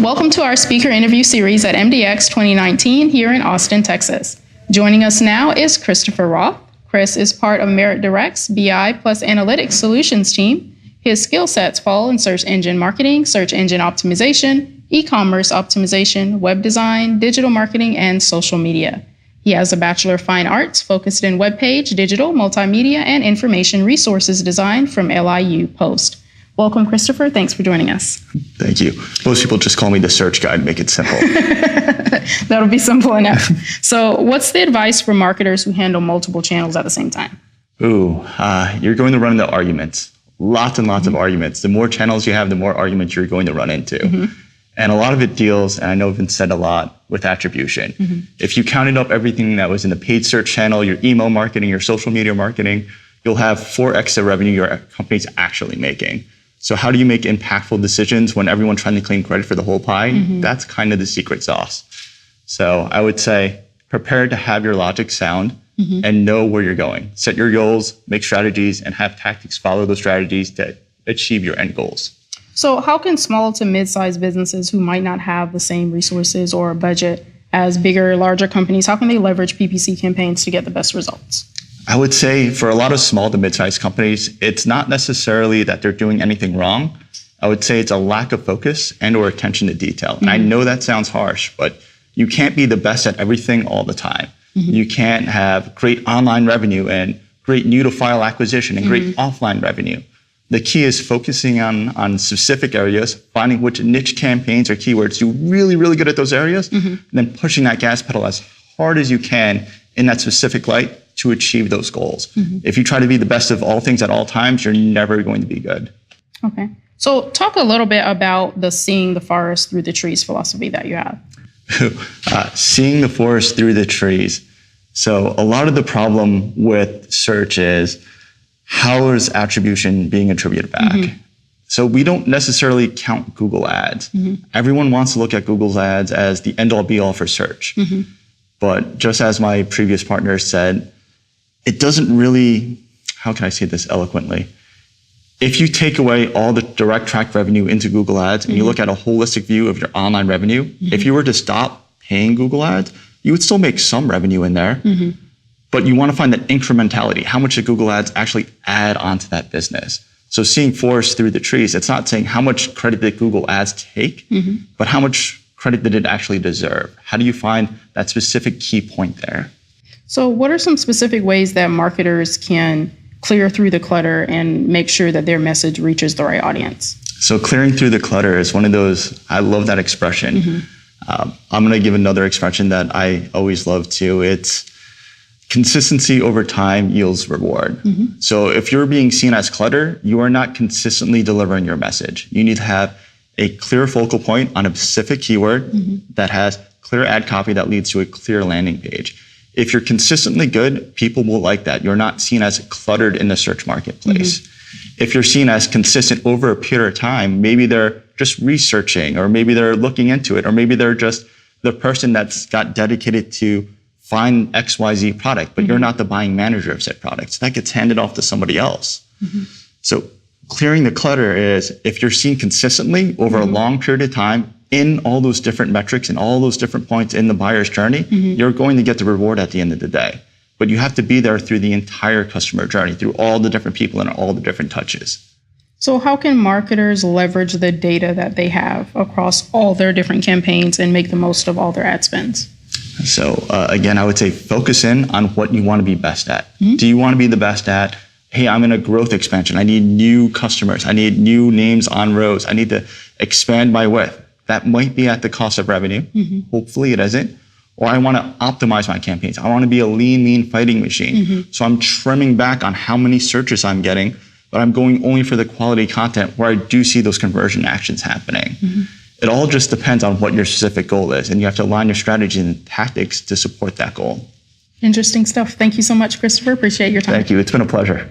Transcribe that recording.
Welcome to our speaker interview series at MDX 2019 here in Austin, Texas. Joining us now is Christopher Roth. Chris is part of Merit Direct's BI plus Analytics Solutions team. His skill sets fall in search engine marketing, search engine optimization, e-commerce optimization, web design, digital marketing, and social media. He has a Bachelor of Fine Arts focused in web page, digital, multimedia, and information resources design from LIU Post. Welcome, Christopher. Thanks for joining us. Thank you. Most people just call me the search guy to make it simple. That'll be simple enough. So what's the advice for marketers who handle multiple channels at the same time? You're going to run into arguments. Lots and lots of arguments. The more channels you have, the more arguments you're going to run into. And a lot of it deals, and I know it's been said a lot, with attribution. If you counted up everything that was in the paid search channel, your email marketing, your social media marketing, you'll have 4x the revenue your company's actually making. So how do you make impactful decisions when everyone's trying to claim credit for the whole pie? That's kind of the secret sauce. So I would say prepare to have your logic sound and know where you're going. Set your goals, make strategies, and have tactics follow those strategies to achieve your end goals. So how can small to mid-sized businesses who might not have the same resources or budget as bigger, larger companies, how can they leverage PPC campaigns to get the best results? I would say for a lot of small to mid-sized companies, it's not necessarily that they're doing anything wrong. I would say it's a lack of focus and or attention to detail. And I know that sounds harsh, but you can't be the best at everything all the time. You can't have great online revenue and great new to file acquisition and great offline revenue. The key is focusing on specific areas, finding which niche campaigns or keywords you're really, really good at those areas, and then pushing that gas pedal as hard as you can in that specific light to achieve those goals. If you try to be the best of all things at all times, you're never going to be good. Okay. So talk a little bit about the seeing the forest through the trees philosophy that you have. Seeing the forest through the trees. So a lot of the problem with search is how is attribution being attributed back? So we don't necessarily count Google ads. Everyone wants to look at Google's ads as the end all be all for search. But just as my previous partner said, it doesn't really, how can I say this eloquently? If you take away all the direct track revenue into Google ads and you look at a holistic view of your online revenue, if you were to stop paying Google ads, you would still make some revenue in there. But you want to find that incrementality. How much did Google ads actually add onto that business? So seeing forest through the trees, it's not saying how much credit did Google ads take, but how much credit did it actually deserve? How do you find that specific key point there? So what are some specific ways that marketers can clear through the clutter and make sure that their message reaches the right audience? So clearing through the clutter is one of those, I love that expression. I'm going to give another expression that I always love too. It's consistency over time yields reward. So if you're being seen as clutter, you are not consistently delivering your message. You need to have a clear focal point on a specific keyword that has clear ad copy that leads to a clear landing page. If you're consistently good, people will like that. You're not seen as cluttered in the search marketplace. If you're seen as consistent over a period of time, maybe they're just researching, or maybe they're looking into it, or maybe they're just the person that's got dedicated to find XYZ product, but you're not the buying manager of said product. So that gets handed off to somebody else. So clearing the clutter is if you're seen consistently over a long period of time in all those different metrics and all those different points in the buyer's journey, you're going to get the reward at the end of the day. But you have to be there through the entire customer journey, through all the different people and all the different touches. So how can marketers leverage the data that they have across all their different campaigns and make the most of all their ad spends? So again, I would say focus in on what you want to be best at. Do you want to be the best at, hey, I'm in a growth expansion. I need new customers. I need new names on rows. I need to expand my width. That might be at the cost of revenue. Hopefully it isn't. Or I want to optimize my campaigns. I want to be a lean, mean fighting machine. So I'm trimming back on how many searches I'm getting, but I'm going only for the quality content where I do see those conversion actions happening. It all just depends on what your specific goal is, and you have to align your strategy and tactics to support that goal. Interesting stuff. Thank you so much, Christopher. Appreciate your time. Thank you. It's been a pleasure.